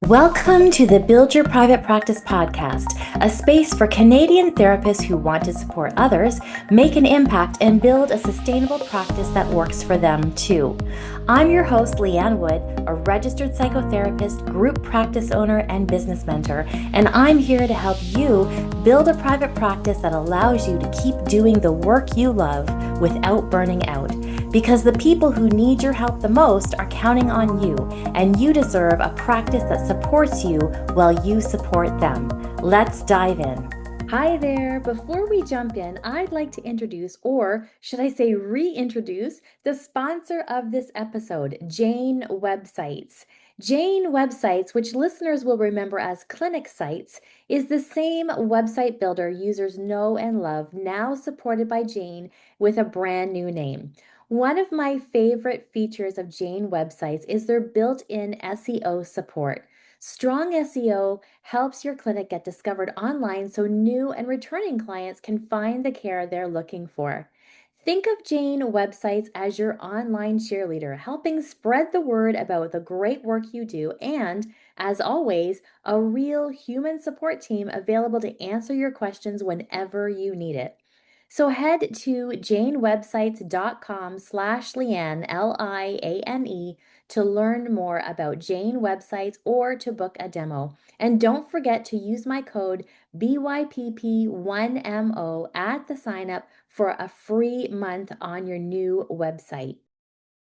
Welcome to the Build Your Private Practice podcast, a space for Canadian therapists who want to support others, make an impact, and build a sustainable practice that works for them too. I'm your host, Liane Wood, a registered psychotherapist, group practice owner, and business mentor, and I'm here to help you build a private practice that allows you to keep doing the work you love without burning out. Because the people who need your help the most are counting on you, and you deserve a practice that supports you while you support them. Let's dive in. Hi there. Before we jump in, I'd like to introduce, or should I say reintroduce, the sponsor of this episode, Jane Websites. Jane Websites, which listeners will remember as clinic sites, is the same website builder users know and love, now supported by Jane with a brand new name. One of my favorite features of Jane Websites is their built-in SEO support. Strong SEO helps your clinic get discovered online so new and returning clients can find the care they're looking for. Think of Jane Websites as your online cheerleader, helping spread the word about the great work you do, and, as always, a real human support team available to answer your questions whenever you need it. So head to janewebsites.com/Liane, Liane, to learn more about Jane Websites or to book a demo. And don't forget to use my code BYPP1MO at the sign up for a free month on your new website.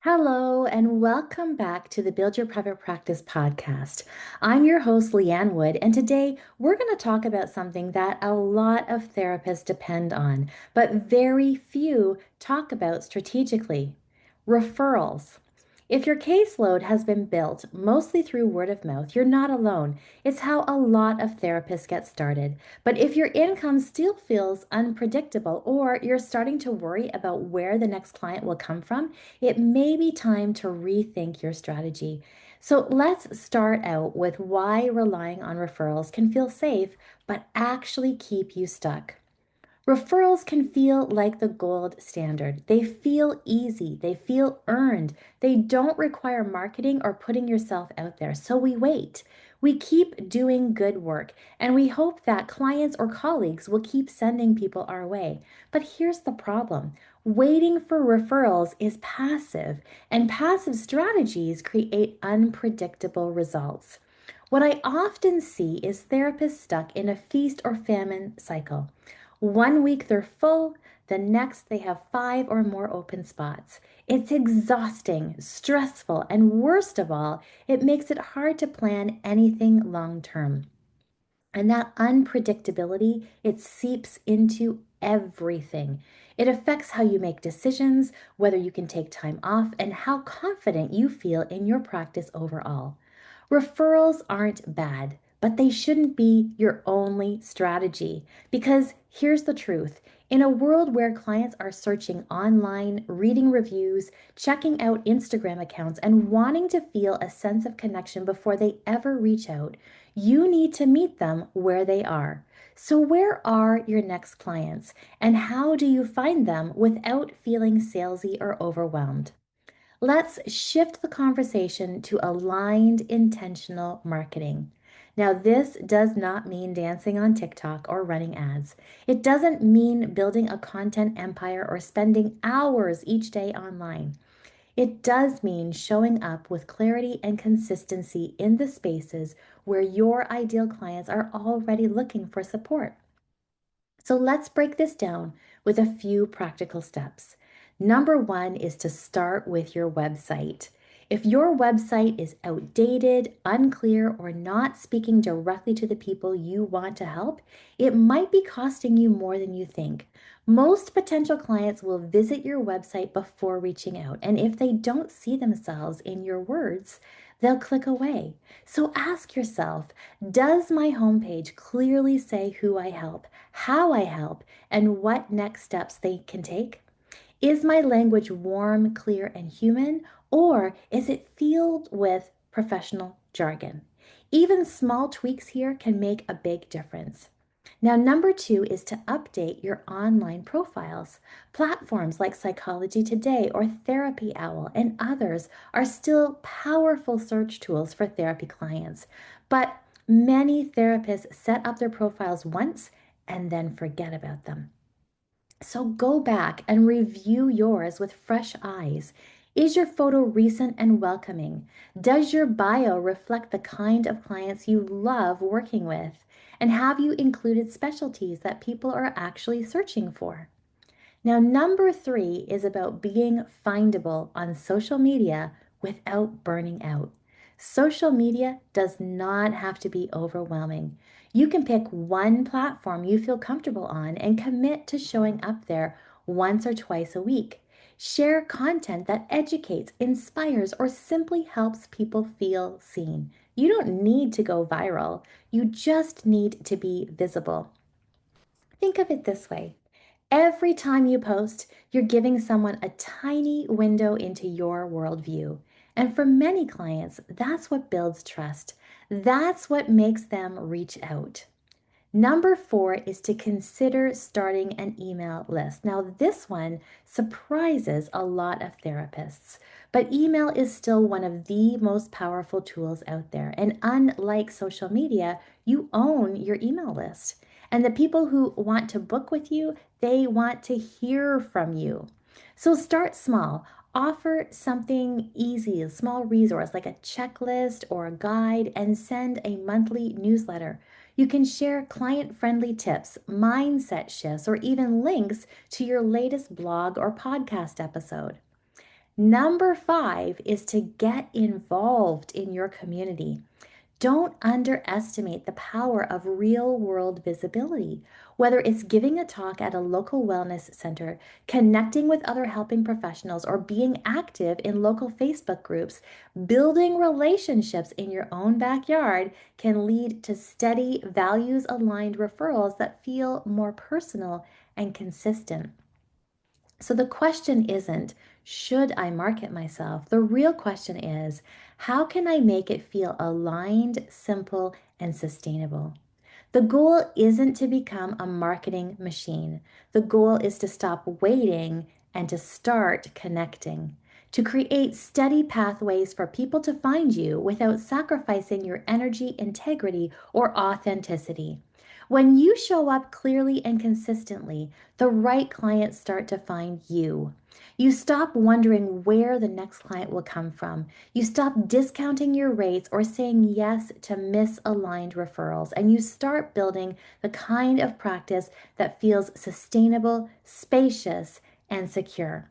Hello, and welcome back to the Build Your Private Practice podcast. I'm your host, Liane Wood, and today we're going to talk about something that a lot of therapists depend on, but very few talk about strategically: referrals. If your caseload has been built mostly through word of mouth, you're not alone. It's how a lot of therapists get started. But if your income still feels unpredictable, or you're starting to worry about where the next client will come from, it may be time to rethink your strategy. So let's start out with why relying on referrals can feel safe, but actually keep you stuck. Referrals can feel like the gold standard. They feel easy. They feel earned. They don't require marketing or putting yourself out there. So we wait. We keep doing good work, and we hope that clients or colleagues will keep sending people our way. But here's the problem: waiting for referrals is passive, and passive strategies create unpredictable results. What I often see is therapists stuck in a feast or famine cycle. One week they're full, the next they have 5 or more open spots. It's exhausting, stressful, and worst of all, it makes it hard to plan anything long term. And that unpredictability, it seeps into everything. It affects how you make decisions, whether you can take time off, and how confident you feel in your practice overall. Referrals aren't bad, but they shouldn't be your only strategy. Because here's the truth: in a world where clients are searching online, reading reviews, checking out Instagram accounts, and wanting to feel a sense of connection before they ever reach out, you need to meet them where they are. So, where are your next clients, and how do you find them without feeling salesy or overwhelmed? Let's shift the conversation to aligned intentional marketing. Now, this does not mean dancing on TikTok or running ads. It doesn't mean building a content empire or spending hours each day online. It does mean showing up with clarity and consistency in the spaces where your ideal clients are already looking for support. So let's break this down with a few practical steps. Number one is to start with your website. If your website is outdated, unclear, or not speaking directly to the people you want to help, it might be costing you more than you think. Most potential clients will visit your website before reaching out, and if they don't see themselves in your words, they'll click away. So ask yourself, does my homepage clearly say who I help, how I help, and what next steps they can take? Is my language warm, clear, and human, or is it filled with professional jargon? Even small tweaks here can make a big difference. Now, number two is to update your online profiles. Platforms like Psychology Today or Therapy Owl and others are still powerful search tools for therapy clients, but many therapists set up their profiles once and then forget about them. So go back and review yours with fresh eyes. Is your photo recent and welcoming? Does your bio reflect the kind of clients you love working with? And have you included specialties that people are actually searching for? Now, number three is about being findable on social media without burning out. Social media does not have to be overwhelming. You can pick one platform you feel comfortable on and commit to showing up there once or twice a week. Share content that educates, inspires, or simply helps people feel seen. You don't need to go viral, you just need to be visible. Think of it this way. Every time you post, you're giving someone a tiny window into your worldview. And for many clients, that's what builds trust. That's what makes them reach out. Number four is to consider starting an email list. Now, this one surprises a lot of therapists, but email is still one of the most powerful tools out there. And unlike social media, you own your email list. And the people who want to book with you, they want to hear from you. So start small. Offer something easy, a small resource like a checklist or a guide, and send a monthly newsletter. You can share client-friendly tips, mindset shifts, or even links to your latest blog or podcast episode. Number five is to get involved in your community. Don't underestimate the power of real world visibility. Whether it's giving a talk at a local wellness center, connecting with other helping professionals, or being active in local Facebook groups, building relationships in your own backyard can lead to steady, values aligned referrals that feel more personal and consistent. So the question isn't, should I market myself? The real question is, how can I make it feel aligned, simple, and sustainable? The goal isn't to become a marketing machine. The goal is to stop waiting and to start connecting, to create steady pathways for people to find you without sacrificing your energy, integrity, or authenticity. When you show up clearly and consistently, the right clients start to find you. You stop wondering where the next client will come from. You stop discounting your rates or saying yes to misaligned referrals, and you start building the kind of practice that feels sustainable, spacious, and secure.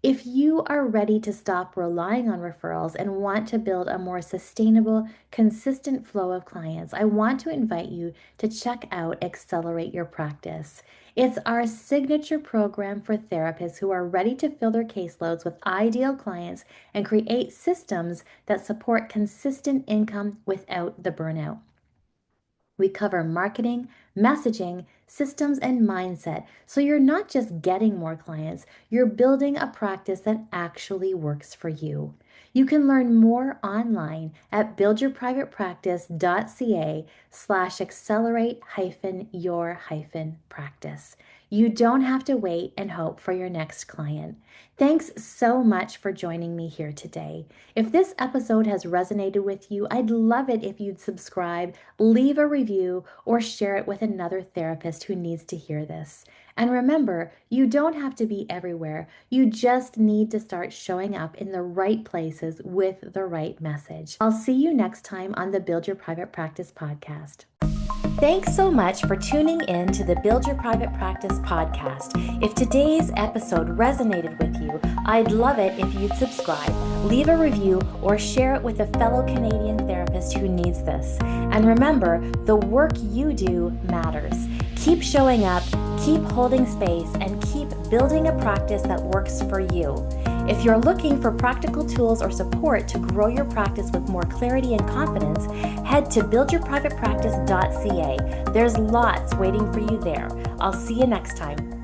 If you are ready to stop relying on referrals and want to build a more sustainable, consistent flow of clients, I want to invite you to check out Accelerate Your Practice. It's our signature program for therapists who are ready to fill their caseloads with ideal clients and create systems that support consistent income without the burnout. We cover marketing, messaging, systems, and mindset. So you're not just getting more clients, you're building a practice that actually works for you. You can learn more online at buildyourprivatepractice.ca/accelerate-your-practice. You don't have to wait and hope for your next client. Thanks so much for joining me here today. If this episode has resonated with you, I'd love it if you'd subscribe, leave a review, or share it with another therapist who needs to hear this. And remember, you don't have to be everywhere. You just need to start showing up in the right places with the right message. I'll see you next time on the Build Your Private Practice podcast. Thanks so much for tuning in to the Build Your Private Practice podcast. If today's episode resonated with you, I'd love it if you'd subscribe, leave a review, or share it with a fellow Canadian therapist who needs this. And remember, the work you do matters. Keep showing up, keep holding space, and keep building a practice that works for you. If you're looking for practical tools or support to grow your practice with more clarity and confidence, head to buildyourprivatepractice.ca. There's lots waiting for you there. I'll see you next time.